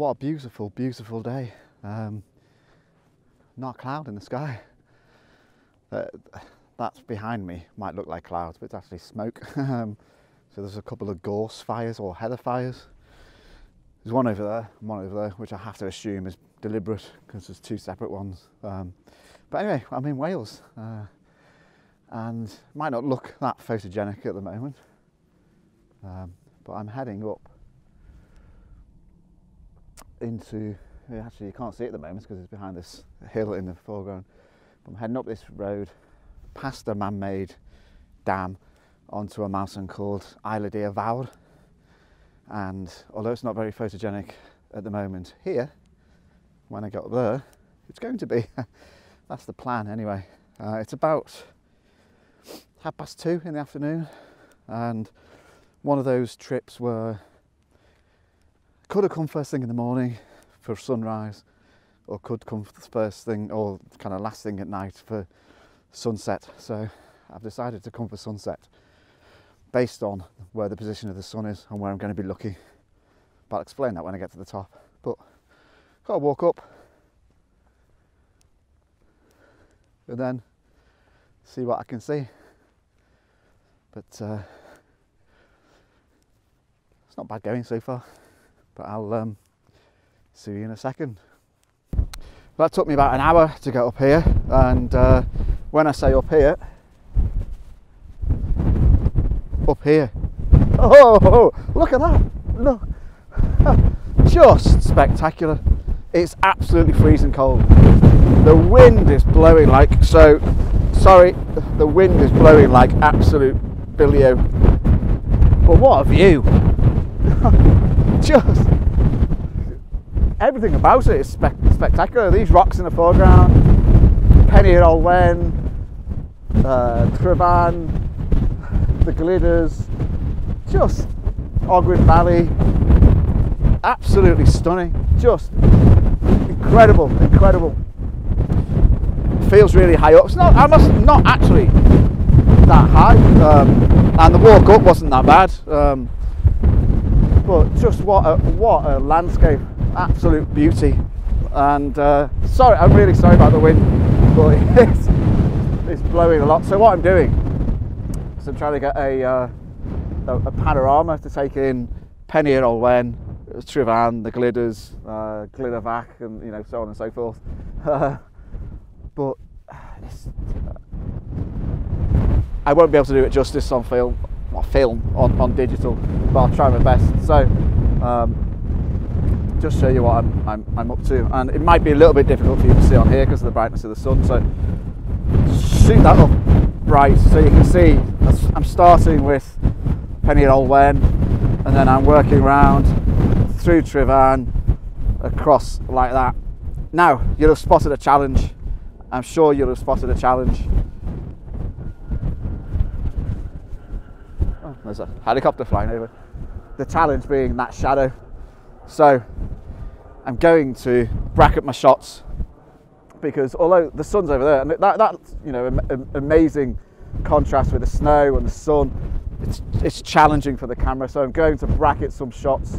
what a beautiful, beautiful day. Not a cloud in the sky. That's behind me, might look like clouds, but it's actually smoke. So there's a couple of gorse fires or heather fires. There's one over there and one over there, which I have to assume is deliberate because there's two separate ones. But anyway, I'm in Wales and it might not look that photogenic at the moment, but I'm heading up into, actually you can't see it at the moment because it's behind this hill in the foreground. But I'm heading up this road past a man-made dam onto a mountain called Isla de Avawr. And although it's not very photogenic at the moment here, when I get up there, it's going to be. That's the plan anyway. It's about 2:30 in the afternoon, and one of those trips where could have come first thing in the morning for sunrise, or could come first thing or kind of last thing at night for sunset. So I've decided to come for sunset based on where the position of the sun is and where I'm going to be looking. But I'll explain that when I get to the top. But got to walk up and then see what I can see. But it's not bad going so far. But I'll see you in a second. That took me about an hour to get up here, and when I say up here, oh, look at that, look, just spectacular. It's absolutely freezing cold. The wind is blowing like, the wind is blowing like absolute billio. But what a view. Just everything about it is spectacular. These rocks in the foreground, Penny Old Wen, Trevan, the Gliders, just Ogwen Valley, absolutely stunning, just incredible. Feels really high up. It's not actually that high, and the walk up wasn't that bad. But just what a landscape, absolute beauty. And sorry, I'm really sorry about the wind, but it's blowing a lot. So what I'm doing is I'm trying to get a panorama to take in Penny Old Wen, Trevan, the Gliders, Gliddervac, and so on and so forth. But I won't be able to do it justice on film on digital, but I'll try my best. So just show you what I'm up to, and it might be a little bit difficult for you to see on here because of the brightness of the sun. So shoot that up bright so you can see. I'm starting with Penny Old Wen, and then I'm working round through Trevan across like that. Now you'll have spotted a challenge. I'm sure you'll have spotted a challenge. Oh, there's a helicopter flying over. The challenge being that shadow. So I'm going to bracket my shots, because although the sun's over there, and that's amazing contrast with the snow and the sun, it's challenging for the camera. So I'm going to bracket some shots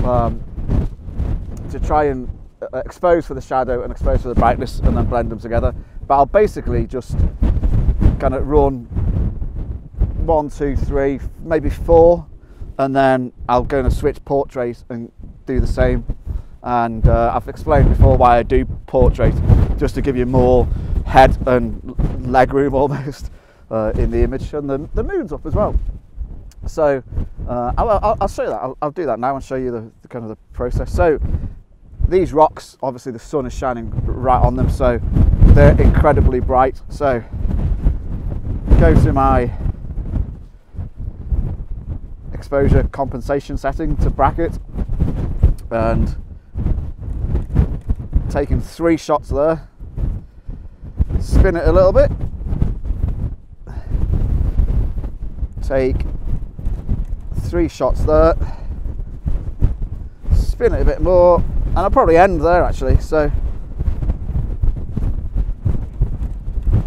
to try and expose for the shadow and expose for the brightness, and then blend them together. But I'll basically just kind of run 1, 2, 3, maybe 4, and then I'll go and switch portrait and do the same. And I've explained before why I do portrait, just to give you more head and leg room almost in the image, and the moon's up as well. So I'll show you that. I'll do that now and show you the kind of the process. So these rocks, obviously the sun is shining right on them, so they're incredibly bright. So go to my exposure compensation setting to bracket, and taking 3 shots there, spin it a little bit, take 3 shots there, spin it a bit more, and I'll probably end there actually. So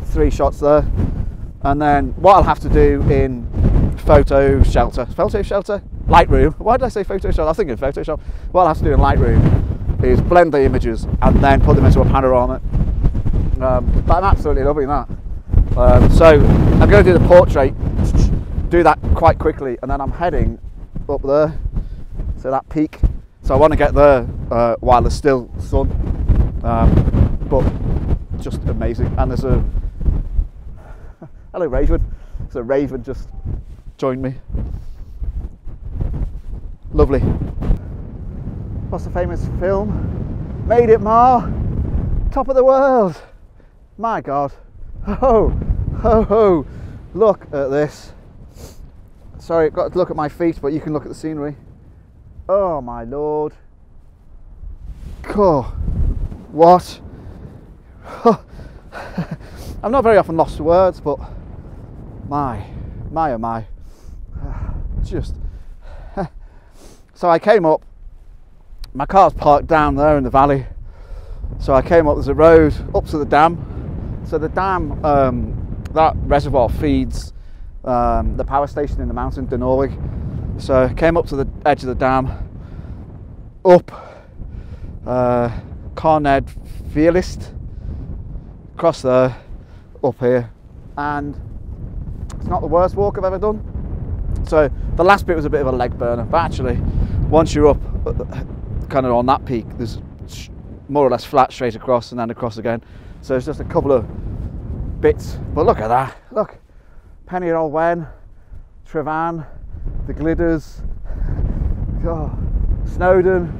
3 shots there, and then what I'll have to do in Lightroom, why did I say Photoshop? I was thinking Photoshop. What I'll have to do in Lightroom is blend the images and then put them into a panorama. But I'm absolutely loving that. So I'm going to do the portrait, do that quite quickly, and then I'm heading up there, so that peak. So I want to get there while there's still sun, but just amazing. And there's a hello Raven. There's a raven just joined me. Lovely. What's the famous film? Made It Ma. Top of the world. My God. Oh, ho, ho. Look at this. Sorry, I've got to look at my feet, but you can look at the scenery. Oh my Lord. Oh, what? I'm not very often lost for words, but my oh my. Just. So I came up, my car's parked down there in the valley. So I came up, there's a road up to the dam. So the dam, that reservoir feeds the power station in the mountain, De Norwig. So I came up to the edge of the dam, up Carned Fearlist, across there, up here. And it's not the worst walk I've ever done. So the last bit was a bit of a leg burner, but actually once you're up kind of on that peak, there's more or less flat straight across and then across again. So it's just a couple of bits, but look at that. Look, Penny Old Wen, Trevan, the Glidders, oh, Snowdon.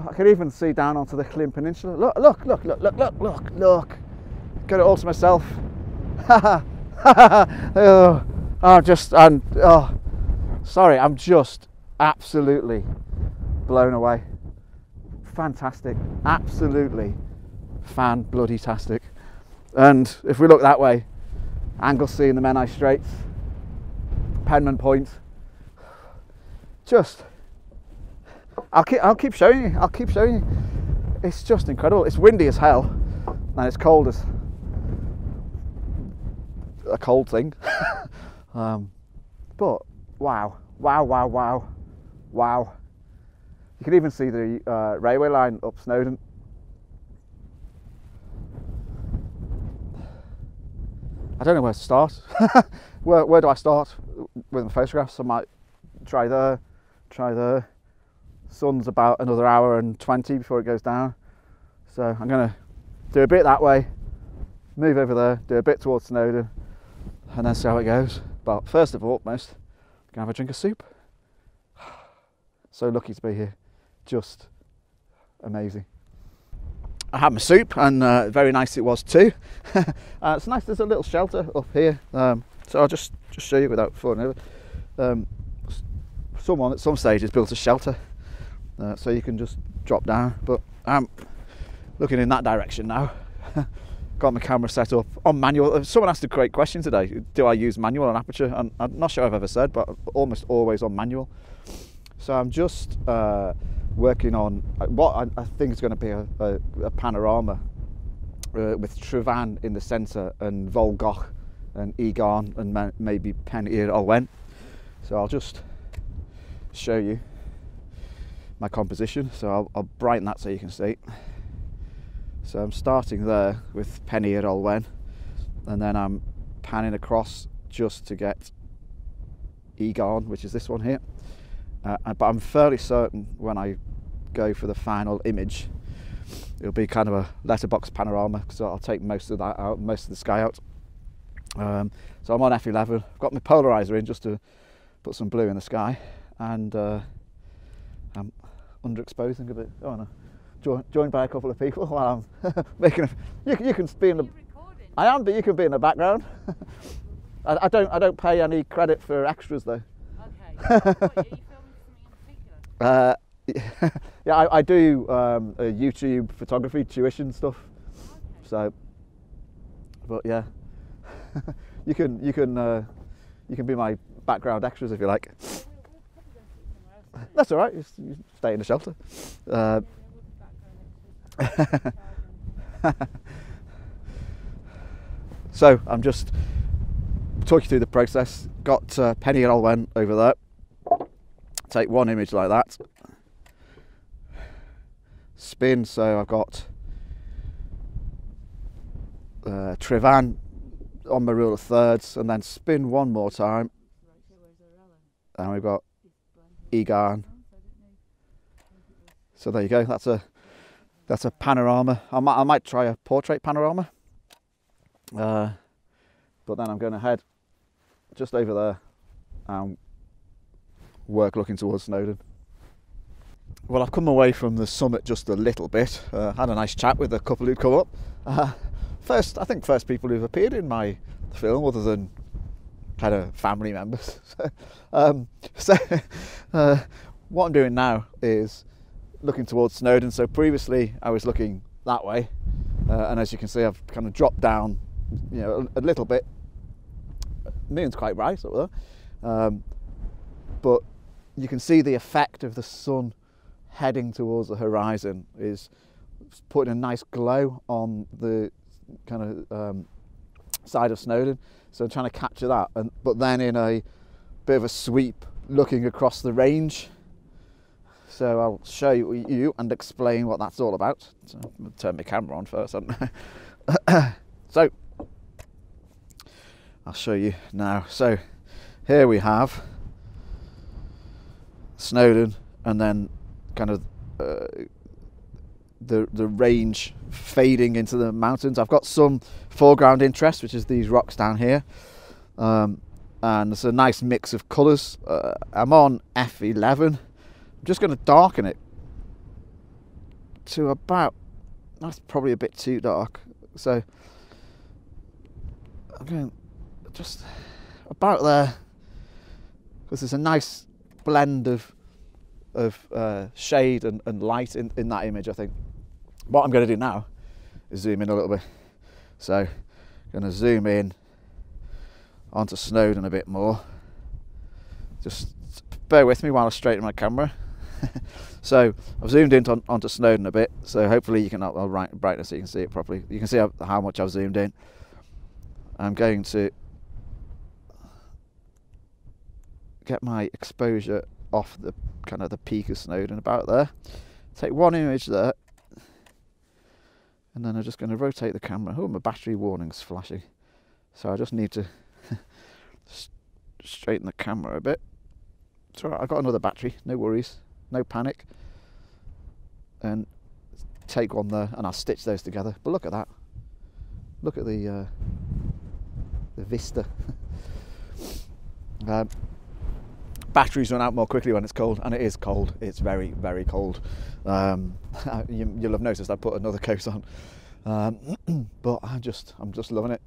I can even see down onto the Llyn Peninsula. Look, look, look, look, look, look, look, look. Got it all to myself. Oh, sorry, I'm just absolutely blown away. Fantastic, absolutely fan-bloody-tastic. And if we look that way, Anglesey and the Menai Straits, Penman Point, just, I'll keep showing you, I'll keep showing you. It's just incredible. It's windy as hell, and it's cold as a cold thing. But wow, wow, wow, wow, wow. You can even see the railway line up Snowdon. I don't know where to start. where do I start with my photographs? I might try there, try there. Sun's about another hour and 20 before it goes down. So I'm going to do a bit that way, move over there, do a bit towards Snowdon, and then see how it goes. But first of all, I'm going to have a drink of soup. So lucky to be here. Just amazing. I had my soup, and very nice it was too. It's nice, there's a little shelter up here, so I'll just show you without falling over. Someone at some stage has built a shelter, so you can just drop down, but I'm looking in that direction now. Got my camera set up on manual. Someone asked a great question today, do I use manual on aperture? And I'm not sure I've ever said, but almost always on manual. So I'm just working on what I think is going to be a panorama with Trevan in the centre and Volgoch and Egon and maybe Penny Old Wen. So I'll just show you my composition. So I'll brighten that so you can see. So I'm starting there with Penny Old Wen, and then I'm panning across just to get Egon, which is this one here. But I'm fairly certain when I go for the final image, it'll be kind of a letterbox panorama, because I'll take most of that out, most of the sky out. So I'm on f11. I've got my polarizer in just to put some blue in the sky, and I'm underexposing a bit. Oh no, joined by a couple of people while I'm making a. You can be in the. I am, but you can be in the background. I don't pay any credit for extras though. Okay. What, are you filming something in particular? Yeah, I do YouTube photography tuition stuff. Okay. So, but yeah, you can be my background extras if you like. That's all right. You stay in the shelter. So I'm just talking through the process. Got Penny Old Wen over there. Take one image like that, spin. So I've got Trevan on my rule of thirds, and then spin one more time, and we've got Egan. So there you go. That's a panorama. I might try a portrait panorama, but then I'm going to head just over there and work looking towards Snowdon. Well, I've come away from the summit just a little bit. Had a nice chat with a couple who'd come up. I think first people who've appeared in my film, other than kind of family members. What I'm doing now is looking towards Snowdon. So previously I was looking that way, and as you can see, I've kind of dropped down, you know, a little bit. Moon's quite bright up there, but you can see the effect of the sun heading towards the horizon is putting a nice glow on the kind of side of Snowdon. So I'm trying to capture that, but then in a bit of a sweep looking across the range. So I'll show you and explain what that's all about. So I'm going to turn my camera on first, haven't I? So I'll show you now. So here we have Snowdon, and then kind of the range fading into the mountains. I've got some foreground interest, which is these rocks down here, and it's a nice mix of colours. I'm on F11. I'm just going to darken it to about, that's probably a bit too dark, so I'm going just about there, because there's a nice blend of shade and light in that image. I think what I'm going to do now is zoom in a little bit. So I'm going to zoom in onto Snowdon a bit more. Just bear with me while I straighten my camera. So I've zoomed in onto Snowdon a bit, so hopefully you can, I'll brightness so you can see it properly. You can see how much I've zoomed in. I'm going to get my exposure off the kind of the peak of Snowdon about there. Take one image there, and then I'm just going to rotate the camera. Oh, my battery warning's flashing, so I just need to straighten the camera a bit. It's alright, I've got another battery, no worries, no panic. And take one there, and I'll stitch those together. But look at that, look at the vista. Batteries run out more quickly when it's cold, and it is cold. It's very, very cold. You'll have noticed I put another coat on, but I'm just loving it.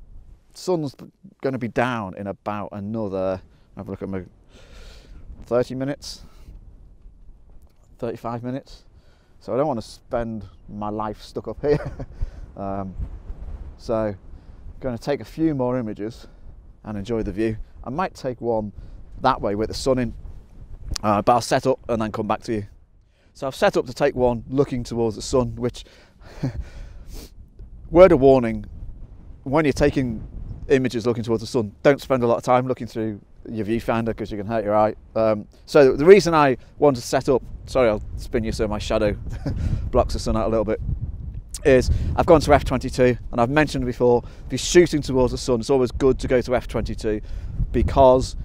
Sun's going to be down in about another, have a look at my 30 minutes, 35 minutes. So I don't want to spend my life stuck up here. So I'm going to take a few more images and enjoy the view. I might take one that way with the sun in, but I'll set up and then come back to you. So I've set up to take one looking towards the sun, which, word of warning, when you're taking images looking towards the sun, don't spend a lot of time looking through your viewfinder because you can hurt your eye. So the reason I want to set up, sorry I'll spin you so my shadow blocks the sun out a little bit, is I've gone to f22, and I've mentioned before, if you're shooting towards the sun, it's always good to go to f22, because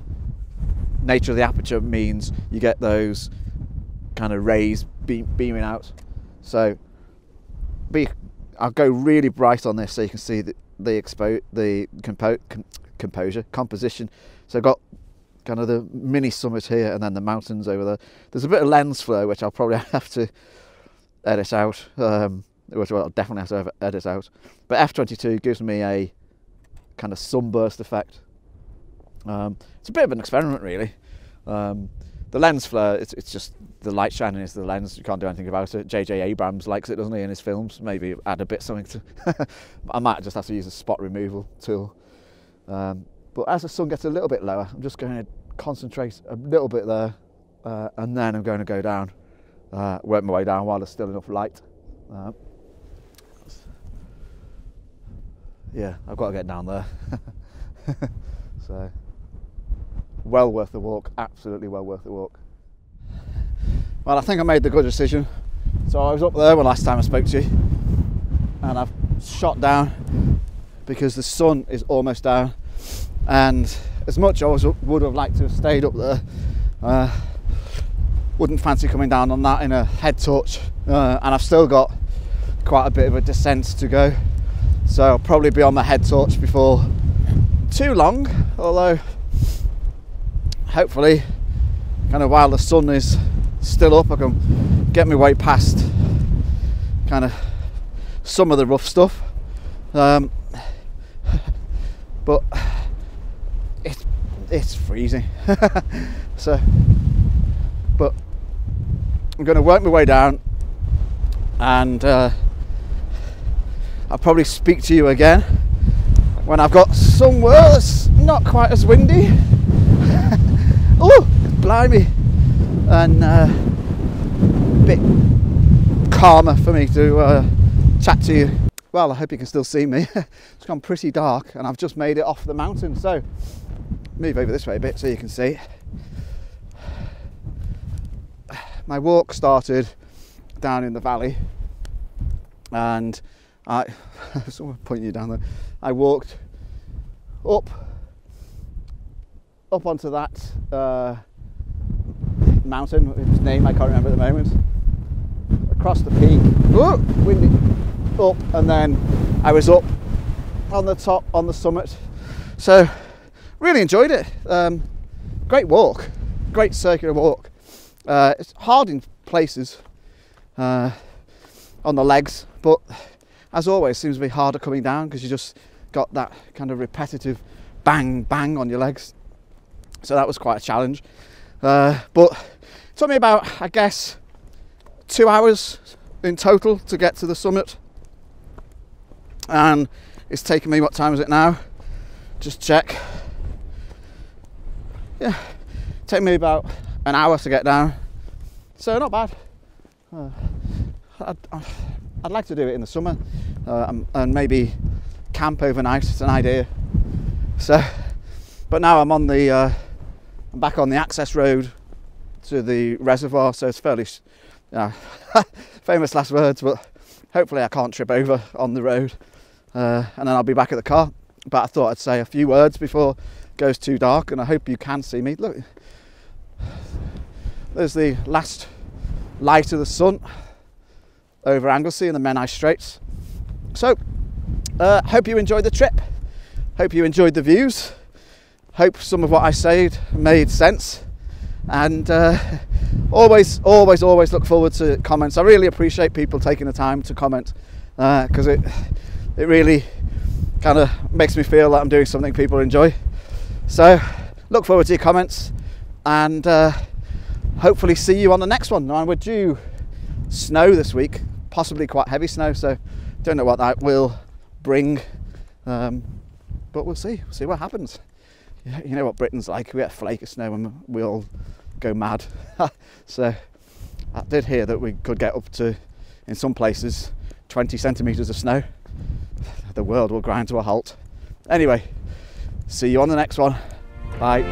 nature of the aperture means you get those kind of rays beaming out. So I'll go really bright on this so you can see the composition. So I've got kind of the mini summit here, and then the mountains over there. There's a bit of lens flare which I'll probably have to edit out, which I'll definitely have to edit out. But f22 gives me a kind of sunburst effect. It's a bit of an experiment, really. The lens flare, it's just the light shining into the lens. You can't do anything about it. J.J. Abrams likes it, doesn't he, in his films? Maybe add a bit something to. I might just have to use a spot removal tool. But as the sun gets a little bit lower, I'm just going to concentrate a little bit there, and then I'm going to go down, work my way down while there's still enough light. Yeah, I've got to get down there. So, well worth the walk, absolutely well worth the walk. Well, I think I made the good decision. So I was up there when last time I spoke to you, and I've shot down because the sun is almost down, and as much as I would have liked to have stayed up there, wouldn't fancy coming down on that in a head torch, and I've still got quite a bit of a descent to go, so I'll probably be on the head torch before too long, although hopefully kind of while the sun is still up I can get my way past kind of some of the rough stuff, but it's freezing. So but I'm going to work my way down, and I'll probably speak to you again when I've got somewhere that's not quite as windy. Oh, blimey, and a bit calmer for me to chat to you. Well, I hope you can still see me. It's gone pretty dark and I've just made it off the mountain, so move over this way a bit so you can see. My walk started down in the valley, and someone pointing you down there. I walked up onto that mountain, whose name I can't remember at the moment, across the peak, oh, windy, up, and then I was up on the top, on the summit. So really enjoyed it. Great walk, great circular walk. It's hard in places on the legs, but as always seems to be harder coming down because you just got that kind of repetitive bang bang on your legs. So that was quite a challenge, but it took me about, I guess, 2 hours in total to get to the summit, and it's taken me, what time is it now? Just check. Yeah, take me about an hour to get down, so not bad. I'd like to do it in the summer, and maybe camp overnight. It's an idea. So, but now I'm on the I'm back on the access road to the reservoir, so it's fairly famous last words, but hopefully I can't trip over on the road, and then I'll be back at the car. But I thought I'd say a few words before it goes too dark, and I hope you can see me. Look, there's the last light of the sun over Anglesey and the Menai Straits. So hope you enjoyed the trip, hope you enjoyed the views, hope some of what I said made sense, and always look forward to comments. I really appreciate people taking the time to comment, because it really kind of makes me feel that I'm doing something people enjoy. So look forward to your comments, and hopefully see you on the next one. Now we're due snow this week, possibly quite heavy snow, so don't know what that will bring, but we'll see what happens. You know what Britain's like, we get a flake of snow and we all go mad. So I did hear that we could get up to, in some places, 20 centimetres of snow. The world will grind to a halt. Anyway, see you on the next one. Bye.